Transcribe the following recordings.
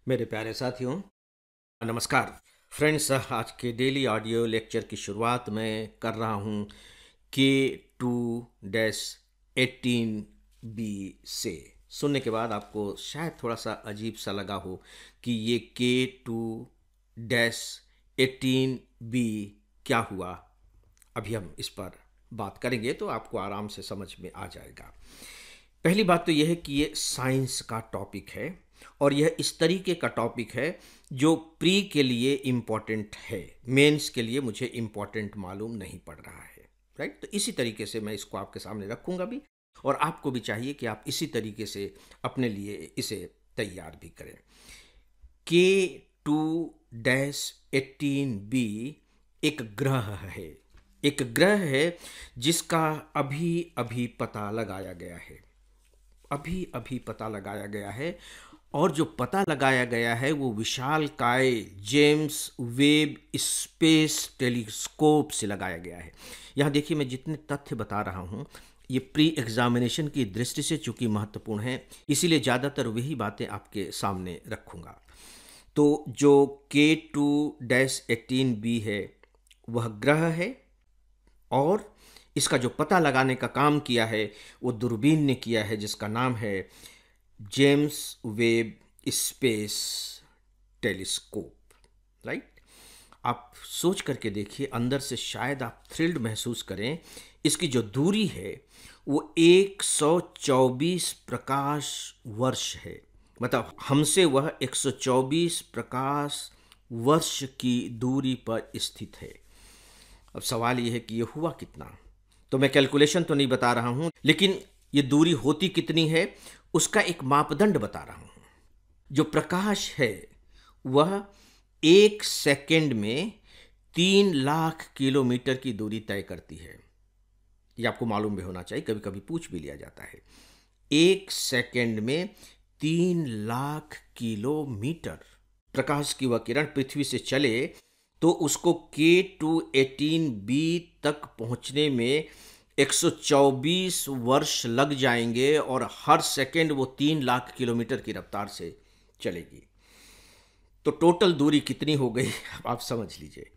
मेरे प्यारे साथियों, नमस्कार। फ्रेंड्स, आज के डेली ऑडियो लेक्चर की शुरुआत मैं कर रहा हूँ K2-18B से। सुनने के बाद आपको शायद थोड़ा सा अजीब सा लगा हो कि ये K2-18B क्या हुआ। अभी हम इस पर बात करेंगे तो आपको आराम से समझ में आ जाएगा। पहली बात तो यह है कि ये साइंस का टॉपिक है और यह इस तरीके का टॉपिक है जो प्री के लिए इम्पॉर्टेंट है, मेंस के लिए मुझे इम्पॉर्टेंट मालूम नहीं पड़ रहा है। राइट, तो इसी तरीके से मैं इसको आपके सामने रखूंगा भी, और आपको भी चाहिए कि आप इसी तरीके से अपने लिए इसे तैयार भी करें। K2-18B एक ग्रह है, एक ग्रह है जिसका अभी अभी पता लगाया गया है, अभी अभी पता लगाया गया है। और जो पता लगाया गया है वो विशालकाय जेम्स वेब स्पेस टेलीस्कोप से लगाया गया है। यहाँ देखिए, मैं जितने तथ्य बता रहा हूँ ये प्री एग्जामिनेशन की दृष्टि से चूंकि महत्वपूर्ण है, इसीलिए ज़्यादातर वही बातें आपके सामने रखूँगा। तो जो K2-18B है वह ग्रह है, और इसका जो पता लगाने का काम किया है वो दूरबीन ने किया है, जिसका नाम है James Webb space telescope. Right, आप सोच करके देखिए, अंदर से शायद आप थ्रिल्ड महसूस करें। इसकी जो दूरी है वो 124 प्रकाश वर्ष है, मतलब हमसे वह 124 प्रकाश वर्ष की दूरी पर स्थित है। अब सवाल यह है कि ये हुआ कितना, तो मैं कैलकुलेशन तो नहीं बता रहा हूं, लेकिन ये दूरी होती कितनी है उसका एक मापदंड बता रहा हूं। जो प्रकाश है वह 1 सेकेंड में 3 लाख किलोमीटर की दूरी तय करती है। ये आपको मालूम भी होना चाहिए, कभी कभी पूछ भी लिया जाता है। 1 सेकेंड में 3 लाख किलोमीटर प्रकाश की वह किरण पृथ्वी से चले तो उसको K2-18B तक पहुंचने में 124 वर्ष लग जाएंगे, और हर सेकेंड वो 3 लाख किलोमीटर की रफ्तार से चलेगी। तो टोटल दूरी कितनी हो गई आप समझ लीजिए।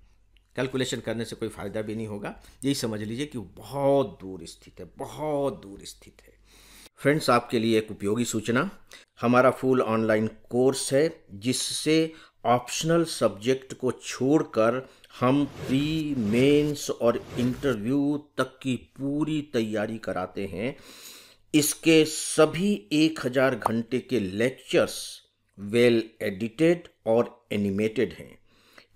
कैलकुलेशन करने से कोई फ़ायदा भी नहीं होगा, यही समझ लीजिए कि वो बहुत दूर स्थित है, बहुत दूर स्थित है। फ्रेंड्स, आपके लिए एक उपयोगी सूचना, हमारा फुल ऑनलाइन कोर्स है जिससे ऑप्शनल सब्जेक्ट को छोड़कर हम प्री, मेंस और इंटरव्यू तक की पूरी तैयारी कराते हैं। इसके सभी 1000 घंटे के लेक्चर्स वेल एडिटेड और एनिमेटेड हैं।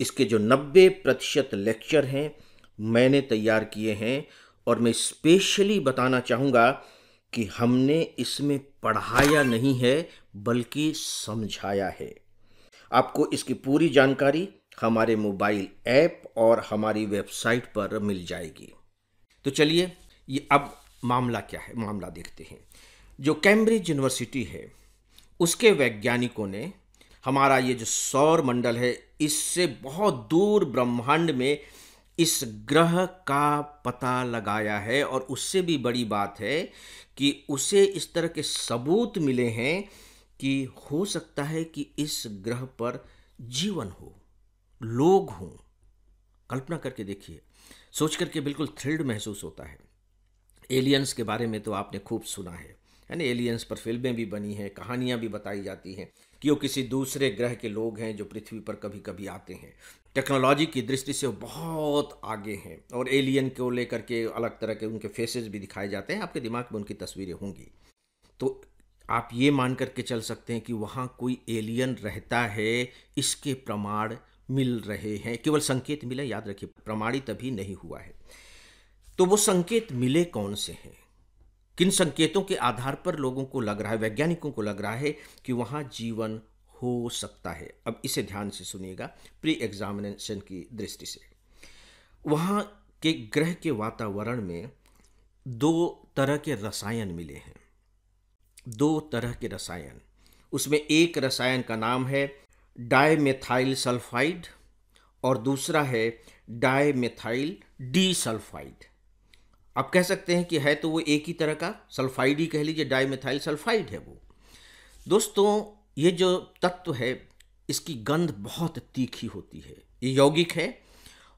इसके जो 90% लेक्चर हैं मैंने तैयार किए हैं, और मैं स्पेशली बताना चाहूँगा कि हमने इसमें पढ़ाया नहीं है बल्कि समझाया है। आपको इसकी पूरी जानकारी हमारे मोबाइल ऐप और हमारी वेबसाइट पर मिल जाएगी। तो चलिए, ये अब मामला क्या है, मामला देखते हैं। जो कैम्ब्रिज यूनिवर्सिटी है उसके वैज्ञानिकों ने हमारा ये जो सौर मंडल है इससे बहुत दूर ब्रह्मांड में इस ग्रह का पता लगाया है, और उससे भी बड़ी बात है कि उसे इस तरह के सबूत मिले हैं कि हो सकता है कि इस ग्रह पर जीवन हो, लोग हों। कल्पना करके देखिए, सोच करके बिल्कुल थ्रिल्ड महसूस होता है। एलियंस के बारे में तो आपने खूब सुना है ना, एलियंस पर फिल्में भी बनी हैं, कहानियां भी बताई जाती हैं कि वो किसी दूसरे ग्रह के लोग हैं जो पृथ्वी पर कभी कभी आते हैं। टेक्नोलॉजी की दृष्टि से वो बहुत आगे हैं, और एलियन को लेकर के अलग तरह के उनके फेसेस भी दिखाए जाते हैं, आपके दिमाग में उनकी तस्वीरें होंगी। तो आप ये मान करके चल सकते हैं कि वहाँ कोई एलियन रहता है, इसके प्रमाण मिल रहे हैं। केवल संकेत मिले, याद रखिए, प्रमाणित अभी नहीं हुआ है। तो वो संकेत मिले कौन से हैं, किन संकेतों के आधार पर लोगों को लग रहा है, वैज्ञानिकों को लग रहा है कि वहाँ जीवन हो सकता है। अब इसे ध्यान से सुनिएगा प्री एग्जामिनेशन की दृष्टि से। वहाँ के ग्रह के वातावरण में 2 तरह के रसायन मिले हैं, 2 तरह के रसायन। उसमें एक रसायन का नाम है डाइमेथाइल सल्फाइड, और दूसरा है डाइमेथाइल डी सल्फाइड। आप कह सकते हैं कि है तो वो एक ही तरह का, सल्फाइड ही कह लीजिए, डाइमेथाइल सल्फाइड है वो। दोस्तों, ये जो तत्व है इसकी गंध बहुत तीखी होती है। ये यौगिक है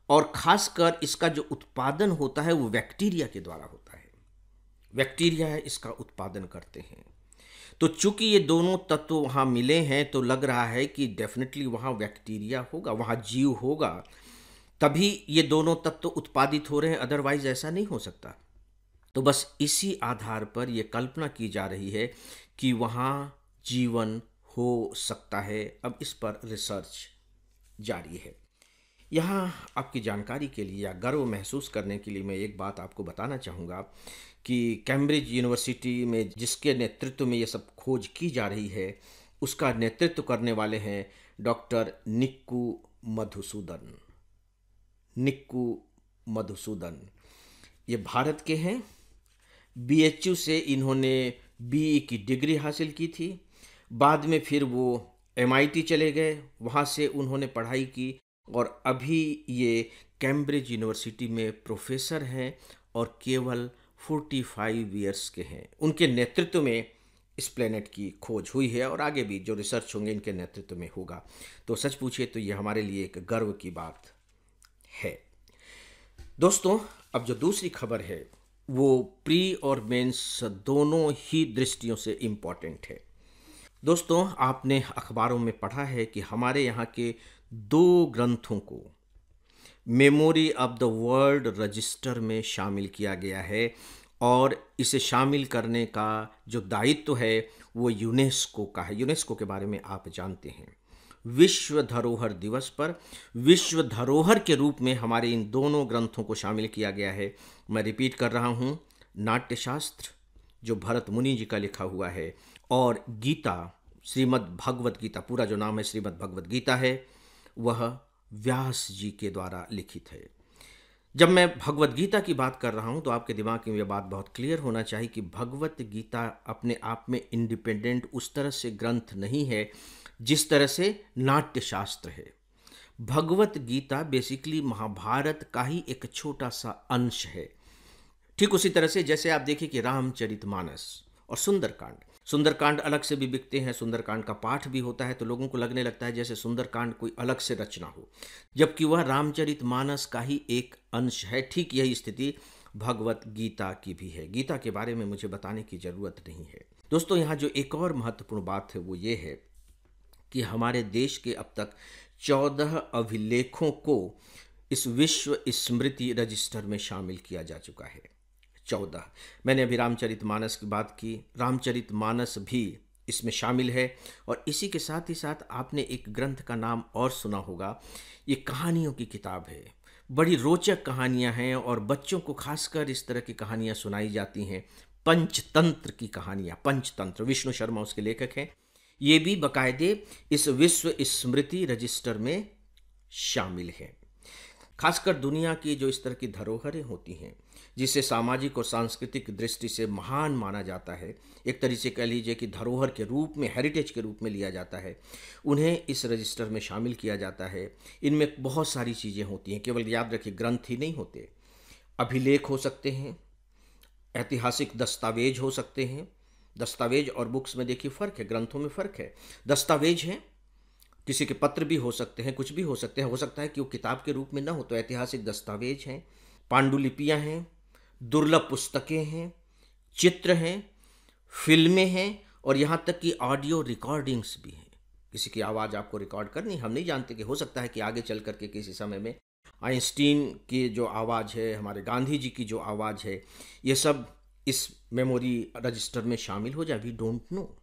और खासकर इसका जो उत्पादन होता है वो बैक्टीरिया के द्वारा होता है। बैक्टीरिया है इसका उत्पादन करते हैं। तो चूंकि ये दोनों तत्व वहाँ मिले हैं तो लग रहा है कि डेफिनेटली वहाँ बैक्टीरिया होगा, वहाँ जीव होगा, तभी ये दोनों तत्व उत्पादित हो रहे हैं, अदरवाइज ऐसा नहीं हो सकता। तो बस इसी आधार पर यह कल्पना की जा रही है कि वहाँ जीवन हो सकता है। अब इस पर रिसर्च जारी है। यहाँ आपकी जानकारी के लिए या गर्व महसूस करने के लिए मैं एक बात आपको बताना चाहूँगा कि कैम्ब्रिज यूनिवर्सिटी में जिसके नेतृत्व में ये सब खोज की जा रही है उसका नेतृत्व करने वाले हैं डॉक्टर निक्कू मधुसूदन। निक्कू मधुसूदन ये भारत के हैं। बीएचयू से इन्होंने बीई की डिग्री हासिल की थी। बाद में फिर वो एमआईटी चले गए, वहाँ से उन्होंने पढ़ाई की और अभी ये कैम्ब्रिज यूनिवर्सिटी में प्रोफेसर हैं और केवल 45 ईयर्स के हैं। उनके नेतृत्व में इस प्लेनेट की खोज हुई है और आगे भी जो रिसर्च होंगे इनके नेतृत्व में होगा। तो सच पूछे तो ये हमारे लिए एक गर्व की बात है। दोस्तों, अब जो दूसरी खबर है वो प्री और मेंस दोनों ही दृष्टियों से इम्पॉर्टेंट है। दोस्तों, आपने अखबारों में पढ़ा है कि हमारे यहाँ के 2 ग्रंथों को memory of the world register में शामिल किया गया है और इसे शामिल करने का जो दायित्व है वो यूनेस्को का है। यूनेस्को के बारे में आप जानते हैं। विश्व धरोहर दिवस पर विश्व धरोहर के रूप में हमारे इन दोनों ग्रंथों को शामिल किया गया है। मैं रिपीट कर रहा हूँ, नाट्यशास्त्र जो भरत मुनि जी का लिखा हुआ है और गीता, श्रीमद् भगवत गीता, पूरा जो नाम है श्रीमद् भगवत गीता है, वह व्यास जी के द्वारा लिखित है। जब मैं भगवत गीता की बात कर रहा हूं तो आपके दिमाग में यह बात बहुत क्लियर होना चाहिए कि भगवत गीता अपने आप में इंडिपेंडेंट उस तरह से ग्रंथ नहीं है जिस तरह से नाट्यशास्त्र है। भगवत गीता बेसिकली महाभारत का ही एक छोटा सा अंश है। ठीक उसी तरह से जैसे आप देखिए कि रामचरितमानस और सुंदरकांड अलग से भी बिकते हैं। सुंदरकांड का पाठ भी होता है तो लोगों को लगने लगता है जैसे सुंदरकांड कोई अलग से रचना हो, जबकि वह रामचरितमानस का ही एक अंश है। ठीक यही स्थिति भगवत गीता की भी है। गीता के बारे में मुझे बताने की जरूरत नहीं है। दोस्तों, यहाँ जो एक और महत्वपूर्ण बात है वो ये है कि हमारे देश के अब तक 14 अभिलेखों को इस विश्व स्मृति रजिस्टर में शामिल किया जा चुका है। 14। मैंने अभी रामचरितमानस की बात की, रामचरितमानस भी इसमें शामिल है। और इसी के साथ ही साथ आपने एक ग्रंथ का नाम और सुना होगा। ये कहानियों की किताब है, बड़ी रोचक कहानियां हैं और बच्चों को खासकर इस तरह की कहानियां सुनाई जाती हैं। पंचतंत्र की कहानियां, पंचतंत्र, विष्णु शर्मा उसके लेखक हैं। ये भी बाकायदे इस विश्व स्मृति रजिस्टर में शामिल है। खासकर दुनिया की जो इस तरह की धरोहरें होती हैं जिसे सामाजिक और सांस्कृतिक दृष्टि से महान माना जाता है, एक तरीके से कह लीजिए कि धरोहर के रूप में, हेरिटेज के रूप में लिया जाता है, उन्हें इस रजिस्टर में शामिल किया जाता है। इनमें बहुत सारी चीज़ें होती हैं। केवल याद रखिए ग्रंथ ही नहीं होते, अभिलेख हो सकते हैं, ऐतिहासिक दस्तावेज हो सकते हैं। दस्तावेज और बुक्स में देखिए फ़र्क है, ग्रंथों में फ़र्क है। दस्तावेज हैं, किसी के पत्र भी हो सकते हैं, कुछ भी हो सकते हैं। हो सकता है कि वो किताब के रूप में ना हो तो ऐतिहासिक दस्तावेज हैं, पांडुलिपियां हैं, दुर्लभ पुस्तकें हैं, चित्र हैं, फिल्में हैं और यहाँ तक कि ऑडियो रिकॉर्डिंग्स भी हैं। किसी की आवाज़ आपको रिकॉर्ड करनी, हम नहीं जानते कि हो सकता है कि आगे चल करके किसी समय में आइंस्टीन की जो आवाज़ है, हमारे गांधी जी की जो आवाज़ है, ये सब इस मेमोरी रजिस्टर में शामिल हो जाए। We don't know.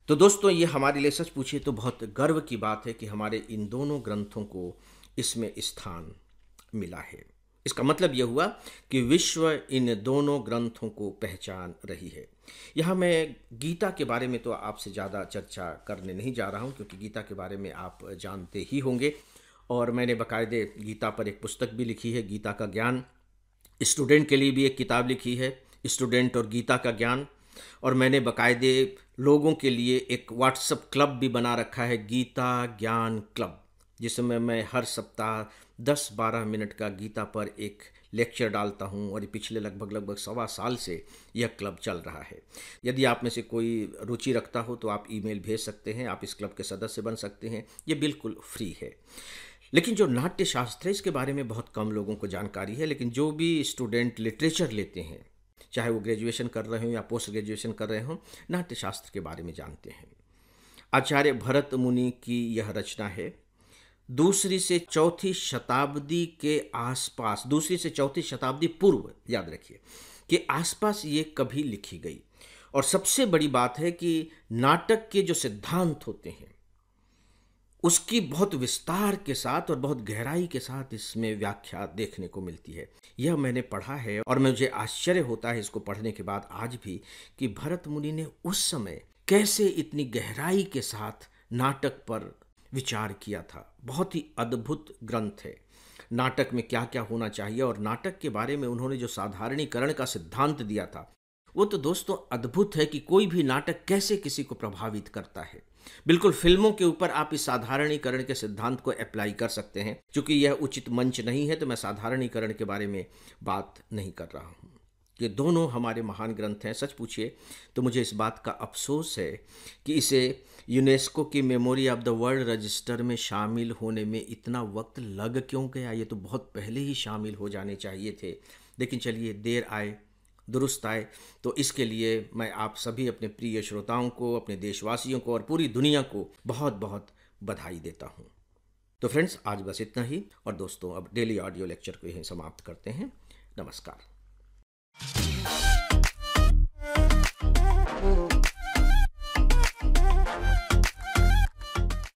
तो दोस्तों, ये हमारे लिए सच पूछिए तो बहुत गर्व की बात है कि हमारे इन दोनों ग्रंथों को इसमें स्थान मिला है। इसका मतलब यह हुआ कि विश्व इन दोनों ग्रंथों को पहचान रही है। यहाँ मैं गीता के बारे में तो आपसे ज़्यादा चर्चा करने नहीं जा रहा हूँ क्योंकि गीता के बारे में आप जानते ही होंगे और मैंने बाकायदे गीता पर एक पुस्तक भी लिखी है, गीता का ज्ञान। स्टूडेंट के लिए भी एक किताब लिखी है, स्टूडेंट और गीता का ज्ञान। और मैंने बाकायदे लोगों के लिए एक व्हाट्सएप क्लब भी बना रखा है, गीता ज्ञान क्लब, जिसमें मैं हर सप्ताह 10-12 मिनट का गीता पर एक लेक्चर डालता हूं और ये पिछले लगभग 1.25 साल से यह क्लब चल रहा है। यदि आप में से कोई रुचि रखता हो तो आप ईमेल भेज सकते हैं, आप इस क्लब के सदस्य बन सकते हैं। ये बिल्कुल फ्री है। लेकिन जो नाट्य शास्त्र है इसके बारे में बहुत कम लोगों को जानकारी है, लेकिन जो भी स्टूडेंट लिटरेचर लेते हैं, चाहे वो ग्रेजुएशन कर रहे हों या पोस्ट ग्रेजुएशन कर रहे हों, नाट्य शास्त्र के बारे में जानते हैं। आचार्य भरत मुनि की यह रचना है। दूसरी से चौथी शताब्दी के आसपास, दूसरी से चौथी शताब्दी पूर्व, याद रखिए, के आसपास ये कभी लिखी गई। और सबसे बड़ी बात है कि नाटक के जो सिद्धांत होते हैं उसकी बहुत विस्तार के साथ और बहुत गहराई के साथ इसमें व्याख्या देखने को मिलती है। यह मैंने पढ़ा है और मुझे आश्चर्य होता है इसको पढ़ने के बाद आज भी कि भरत मुनि ने उस समय कैसे इतनी गहराई के साथ नाटक पर विचार किया था। बहुत ही अद्भुत ग्रंथ है। नाटक में क्या क्या होना चाहिए और नाटक के बारे में उन्होंने जो साधारणीकरण का सिद्धांत दिया था वो तो दोस्तों अद्भुत है कि कोई भी नाटक कैसे किसी को प्रभावित करता है। बिल्कुल फिल्मों के ऊपर आप इस साधारणीकरण के सिद्धांत को अप्लाई कर सकते हैं। क्योंकि यह उचित मंच नहीं है तो मैं साधारणीकरण के बारे में बात नहीं कर रहा हूँ। ये दोनों हमारे महान ग्रंथ हैं। सच पूछिए तो मुझे इस बात का अफसोस है कि इसे यूनेस्को की memory of the world register में शामिल होने में इतना वक्त लग क्यों गया। ये तो बहुत पहले ही शामिल हो जाने चाहिए थे। लेकिन चलिए, देर आए दुरुस्त आए। तो इसके लिए मैं आप सभी अपने प्रिय श्रोताओं को, अपने देशवासियों को और पूरी दुनिया को बहुत बहुत बधाई देता हूँ। तो फ्रेंड्स, आज बस इतना ही। और दोस्तों, अब डेली ऑडियो लेक्चर को यहीं समाप्त करते हैं। नमस्कार।